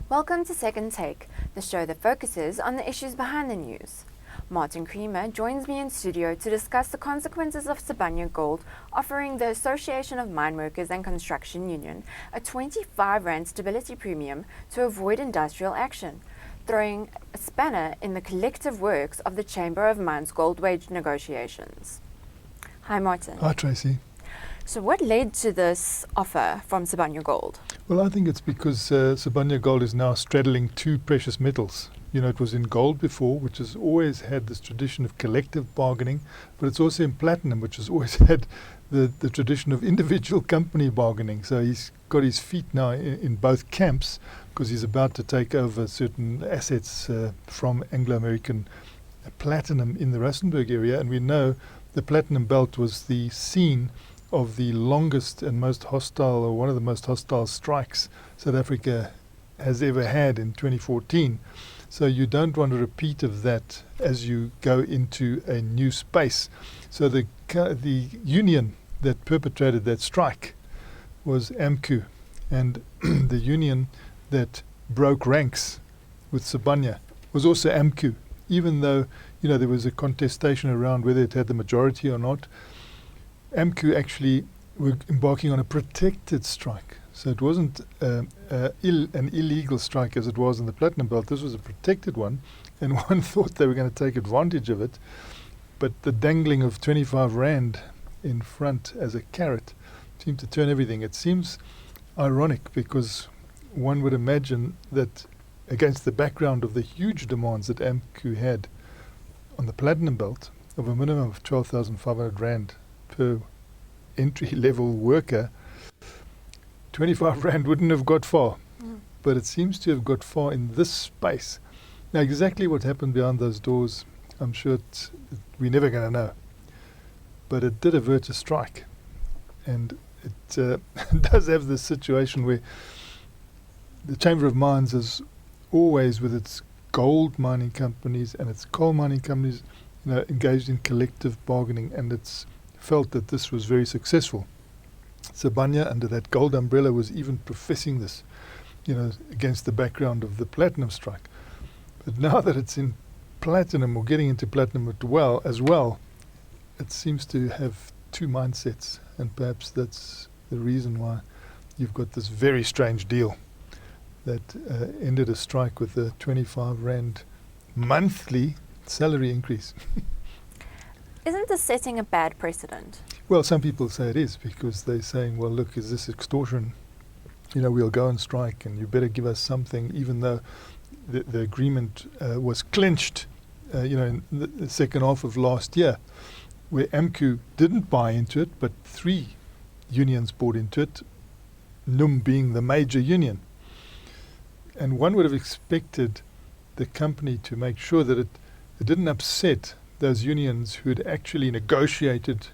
Welcome to Second Take, the show that focuses on the issues behind the news. Martin Creamer joins me in studio to discuss the consequences of Sibanye Gold offering the Association of Mineworkers and Construction Union a R25 stability premium to avoid industrial action, throwing a spanner in the collective works of the Chamber of Mines gold wage negotiations. Hi Martin. Hi Tracy. So what led to this offer from Sibanye Gold? Well, I think it's because Sibanye Gold is now straddling two precious metals. You know, it was in gold before, which has always had this tradition of collective bargaining, but it's also in platinum, which has always had the tradition of individual company bargaining. So he's got his feet now in both camps because he's about to take over certain assets from Anglo-American Platinum in the Rustenburg area. And we know the Platinum Belt was the scene of the longest and most hostile, or one of the most hostile strikes South Africa has ever had in 2014. So you don't want a repeat of that as you go into a new space. So the union that perpetrated that strike was AMCU, and the union that broke ranks with Sibanye was also AMCU, even though there was a contestation around whether it had the majority or not. AMCU actually were embarking on a protected strike. So it wasn't an illegal strike as it was in the Platinum Belt. This was a protected one, and one thought they were going to take advantage of it. But the dangling of R25 in front as a carrot seemed to turn everything. It seems ironic because one would imagine that against the background of the huge demands that AMCU had on the Platinum Belt of a minimum of R12,500 per entry-level worker, R25 wouldn't have got far. But it seems to have got far in this space. Now, exactly what happened behind those doors, I'm sure we're never going to know. But it did avert a strike. And it does have this situation where the Chamber of Mines is always, with its gold mining companies and its coal mining companies, engaged in collective bargaining, and it's felt that this was very successful. Sibanye, under that gold umbrella, was even professing this, against the background of the platinum strike. But now that it's in platinum, or getting into platinum as well, it seems to have two mindsets, and perhaps that's the reason why you've got this very strange deal that ended a strike with a R25 monthly salary increase. Isn't this setting a bad precedent? Well, some people say it is, because they're saying, well, look, is this extortion? We'll go on strike and you better give us something, even though the agreement was clinched, in the second half of last year, where AMCU didn't buy into it, but three unions bought into it, NUM being the major union. And one would have expected the company to make sure that it didn't upset those unions who had actually negotiated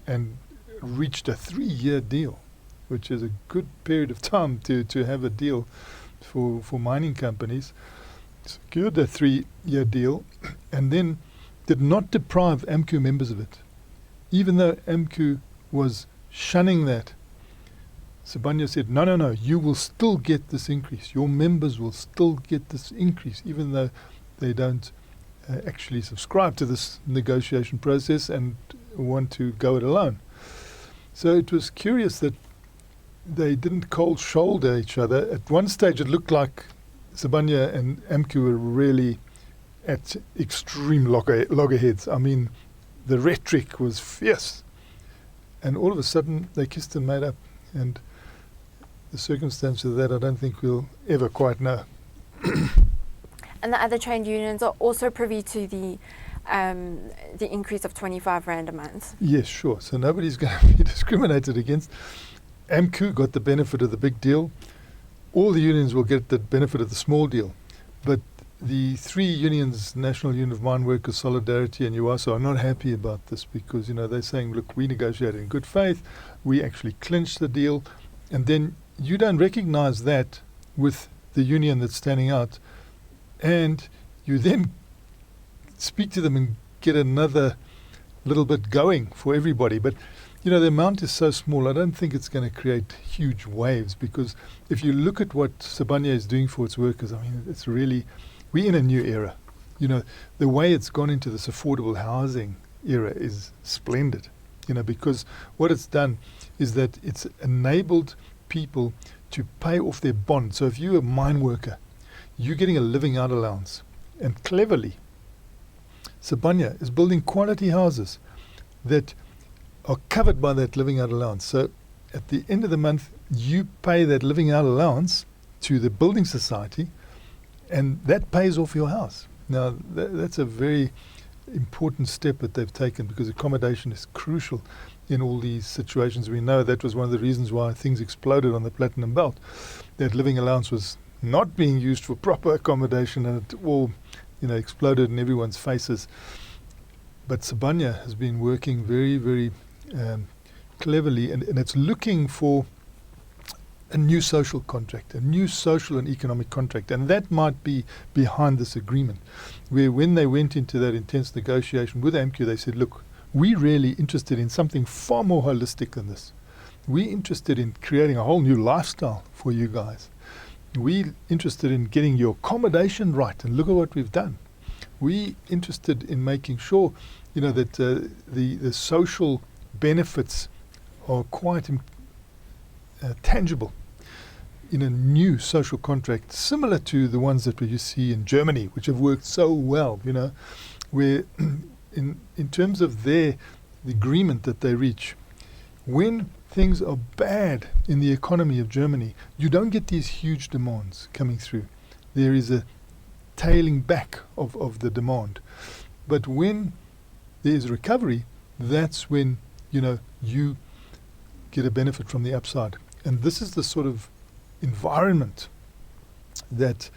and reached a 3-year deal, which is a good period of time to have a deal for mining companies. Secured a 3-year deal and then did not deprive AMCU members of it. Even though AMCU was shunning that, Sibanye said, no, you will still get this increase. Your members will still get this increase, even though they don't actually subscribe to this negotiation process and want to go it alone. So it was curious that they didn't cold shoulder each other. At one stage it looked like Sibanye and AMCU were really at extreme loggerheads. I mean, the rhetoric was fierce. And all of a sudden they kissed and made up. And the circumstance of that I don't think we'll ever quite know. And the other trade unions are also privy to the increase of R25 a month. Yes, sure. So nobody's going to be discriminated against. AMCU got the benefit of the big deal. All the unions will get the benefit of the small deal. But the three unions, National Union of Mineworkers, Solidarity and UASA, are not happy about this because, they're saying, look, we negotiated in good faith. We actually clinched the deal. And then you don't recognize that with the union that's standing out. And you then speak to them and get another little bit going for everybody. But, the amount is so small, I don't think it's going to create huge waves, because if you look at what Sibanye is doing for its workers, I mean, it's really, we're in a new era. The way it's gone into this affordable housing era is splendid, because what it's done is that it's enabled people to pay off their bond. So if you're a mine worker, you're getting a living out allowance. And cleverly, Sibanye is building quality houses that are covered by that living out allowance. So at the end of the month, you pay that living out allowance to the building society, and that pays off your house. Now, that's a very important step that they've taken, because accommodation is crucial in all these situations. We know that was one of the reasons why things exploded on the Platinum Belt. That living allowance was not being used for proper accommodation, and it all exploded in everyone's faces. But Sibanye has been working very, very cleverly, and it's looking for a new social contract, a new social and economic contract. And that might be behind this agreement, where when they went into that intense negotiation with AMCU, they said, look, we're really interested in something far more holistic than this. We're interested in creating a whole new lifestyle for you guys. We're interested in getting your accommodation right, and look at what we've done. We're interested in making sure, that the social benefits are quite tangible in a new social contract, similar to the ones that you see in Germany, which have worked so well, where in terms of the agreement that they reach, when things are bad in the economy of Germany, you don't get these huge demands coming through. There is a tailing back of the demand. But when there is recovery, that's when you get a benefit from the upside. And this is the sort of environment that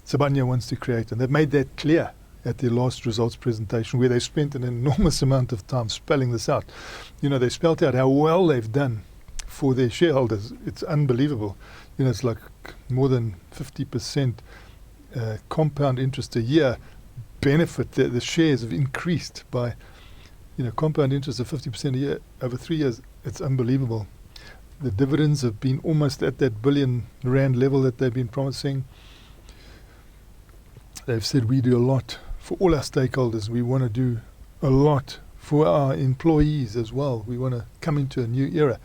Sibanye wants to create, and they've made that clear at their last results presentation, where they spent an enormous amount of time spelling this out. They spelt out how well they've done for their shareholders. It's unbelievable. It's like more than 50% compound interest a year benefit. The shares have increased by compound interest of 50% a year over 3 years. It's unbelievable. The dividends have been almost at that billion rand level that they've been promising. They've said we do a lot for all our stakeholders. We want to do a lot for our employees as well. We want to come into a new era.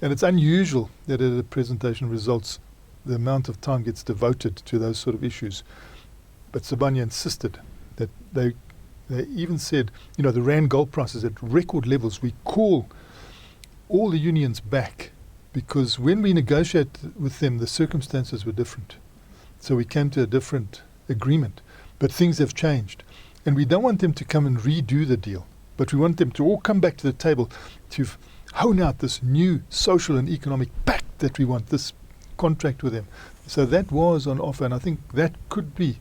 And it's unusual that at a presentation of results, the amount of time gets devoted to those sort of issues. But Sibanye insisted that they even said, the rand gold price is at record levels. We call all the unions back, because when we negotiated with them, the circumstances were different. So we came to a different agreement. But things have changed. And we don't want them to come and redo the deal, but we want them to all come back to the table to hone out this new social and economic pact that we want, this contract with them. So that was on offer, and I think that could be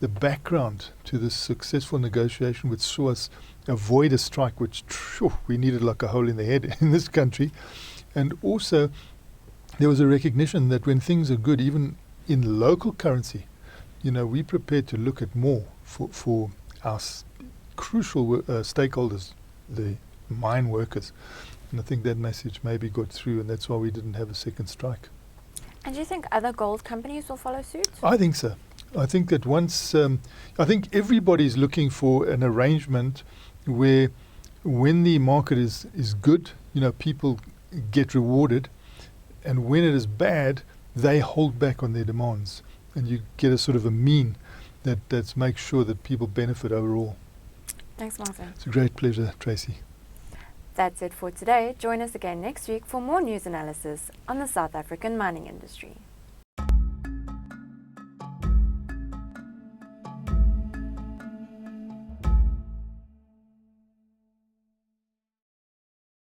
the background to this successful negotiation, which saw us avoid a strike, which we needed like a hole in the head in this country. And also, there was a recognition that when things are good, even in local currency, we're prepared to look at more for our crucial stakeholders, the mine workers. And I think that message maybe got through, and that's why we didn't have a second strike. And do you think other gold companies will follow suit? I think so. I think that once, I think everybody's looking for an arrangement where when the market is good, people get rewarded, and when it is bad, they hold back on their demands. And you get a sort of a mean that makes sure that people benefit overall. Thanks, Martin. It's a great pleasure, Tracy. That's it for today. Join us again next week for more news analysis on the South African mining industry.